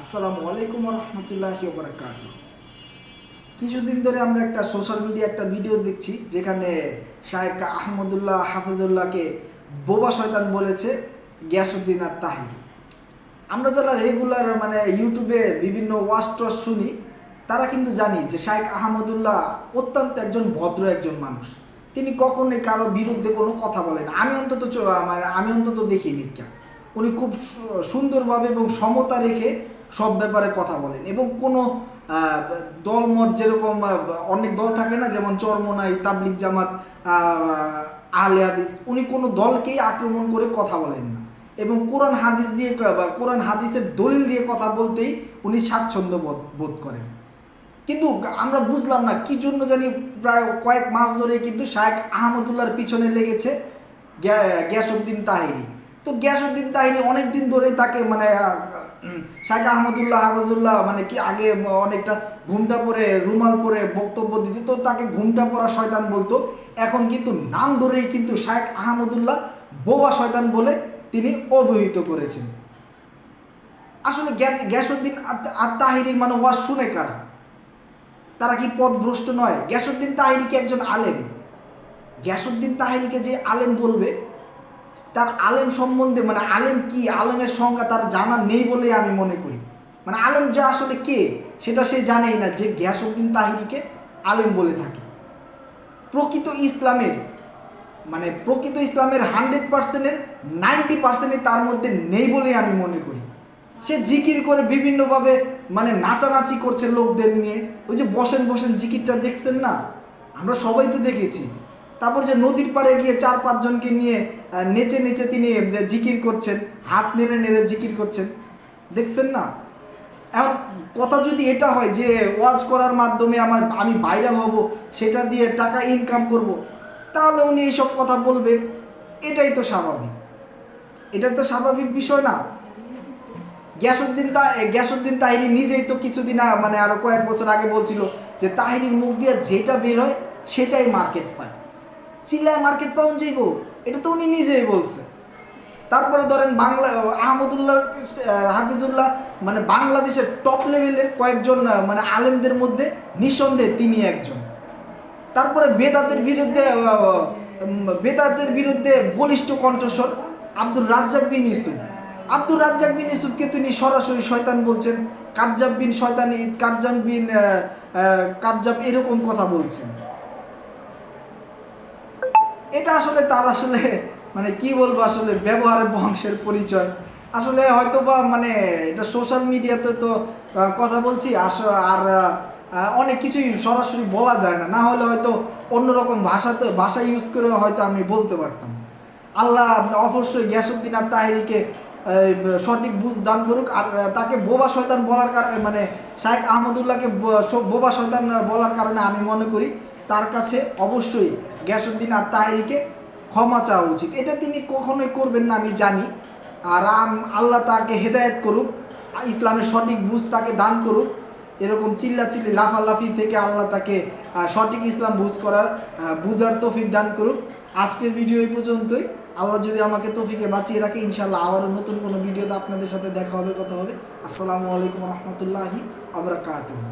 আসসালামু আলাইকুম রহমতুল্লাহি ওয়া বারাকাতুহু। কিছুদিন ধরে আমরা একটা সোশ্যাল মিডিয়া একটা ভিডিও দেখছি যেখানে শায়েখ আহমদুল্লাহ হাফিজুল্লাহকে বোবা শয়তান বলেছে গিয়াসউদ্দিন আর তাহিরি। আমরা যারা রেগুলার ইউটিউবে বিভিন্ন ওয়াজ টস শুনি তারা কিন্তু জানি যে শায়েখ আহমদুল্লাহ অত্যন্ত একজন ভদ্র একজন মানুষ। তিনি কখনোই কারো বিরুদ্ধে কোনো কথা বলেন না। আমি অন্তত দেখিনি। উনি খুব সুন্দরভাবে এবং সমতা রেখে সব ব্যাপারে কথা বলেন এবং কোনো দলমত যেরকম অনেক দল থাকে না, যেমন চরমোনাই, তাবলিগ জামাত, আহলে হাদিস, উনি কোনো দলকেই আক্রমণ করে কথা বলেন না এবং কোরআন হাদিস দিয়ে কোরআন হাদিসের দলিল দিয়ে কথা বলতেই উনি স্বাচ্ছন্দ্য বোধ করেন। কিন্তু আমরা বুঝলাম না কি জন্য জানি প্রায় কয়েক মাস ধরে কিন্তু শায়েখ আহমদুল্লাহর পিছনে লেগেছে গিয়াসউদ্দিন তাহিরি। তো গিয়াসউদ্দিন তাহিরি অনেক দিন ধরে তাকে শায়েখ আহমদুল্লাহ হাফিজুল্লাহ কি আগে অনেকটা ঘুমটা পরে রুমাল পরে বক্তব্য দিত, তো তাকে ঘুমটা পরা শয়তান বলতো। এখন কিন্তু নাম ধরেই কিন্তু শায়েখ আহমদুল্লাহ বোবা শয়তান বলে অভিহিত করেছেন। আসলে গিয়াসউদ্দিন আর তাহিরির ওয়াজ শুনে কারা? তারা কি পথভ্রষ্ট নয়? গিয়াসউদ্দিন তাহিরিকে একজন আলেম, গিয়াসউদ্দিন তাহিরিকে যে আলেম বলবে তার আলেম সম্বন্ধে আলেম কি, আলেমের সংজ্ঞা তার জানা নেই বলেই আমি মনে করি। আলেম যে আসলে কে সেটা সে জানেই না যে গিয়াসউদ্দিন তাহিরিকে আলেম বলে থাকে। প্রকৃত ইসলামের 100%-এর 90% তার মধ্যে নেই বলেই আমি মনে করি। সে জিকির করে বিভিন্নভাবে নাচানাচি করছে লোকদের নিয়ে। ওই যে বসেন বসেন জিকিরটা দেখছেন না, আমরা সবাই তো দেখেছি। তারপর যে নদীর পাড়ে গিয়ে 4-5 জনকে নিয়ে নেচে নেচে তিনি জিকির করছেন, হাত নেড়ে নেড়ে জিকির করছেন, দেখছেন না? এখন কথা যদি এটা হয় যে ওয়াজ করার মাধ্যমে আমি ভাইরাল হব, সেটা দিয়ে টাকা ইনকাম করব, তাহলে উনি এইসব কথা বলবে। এটাই তো স্বাভাবিক, এটা তো স্বাভাবিক বিষয় না? গিয়াসউদ্দিন তাহিরি নিজেই তো কিছুদিন আরো কয়েক বছর আগে বলছিল যে তাহিরির মুখ দিয়ে যেটা বের হয় সেটাই মার্কেট পায়, চিল্লায় মার্কেট পাউন যাইব, এটা তো উনি নিজেই বলছে। তারপরে ধরেন আহমদুল্লাহ হাফিজুল্লাহ বাংলাদেশের টপ লেভেলের কয়েকজন আলেমদের মধ্যে নিঃসন্দেহে তিনি একজন। তারপরে বেদাতের বিরুদ্ধে বলিষ্ঠ কণ্ঠস্বর আব্দুর রাজ্জাক বিন ইউসুফকে তিনি সরাসরি শয়তান বলছেন, কাজ্জাব এরকম কথা বলছেন। এটা আসলে তার কি বলবো, আসলে ব্যবহারের বংশের পরিচয়। আসলে হয়তো বা এটা সোশ্যাল মিডিয়াতে তো কথা বলছি, আর অনেক কিছুই সরাসরি বলা যায় না, না হলে হয়তো অন্যরকম ভাষা ইউজ করে হয়তো আমি বলতে পারতাম। আল্লাহ অবশ্যই গিয়াসউদ্দিন আর তাহিরিকে সঠিক বুঝ দান করুক। আর তাকে বোবা শয়তান বলার কারণে শায়েখ আহমদুল্লাহকে বোবা শয়তান বলার কারণে আমি মনে করি তার কাছে অবশ্যই গিয়াসউদ্দিন আর তাহিরিকে ক্ষমা চাওয়া উচিত। এটা তিনি কখনোই করবেন না আমি জানি। আর আল্লাহ তাকে হেদায়েত করুক, ইসলামের সঠিক বুঝ তাকে দান করুক। এরকম চিল্লাচিল্লি লাফালাফি থেকে আল্লাহ তাকে সঠিক ইসলাম বুঝার তৌফিক দান করুক। আজকের ভিডিও এই পর্যন্তই। আল্লাহ যদি আমাকে তৌফিকে বাঁচিয়ে রাখে, ইনশাআল্লাহ আবারও নতুন কোনো ভিডিওতে আপনাদের সাথে দেখা হবে, কথা হবে। আসসালামু আলাইকুম রহমতুল্লাহি ওয়া বারাকাতুহু।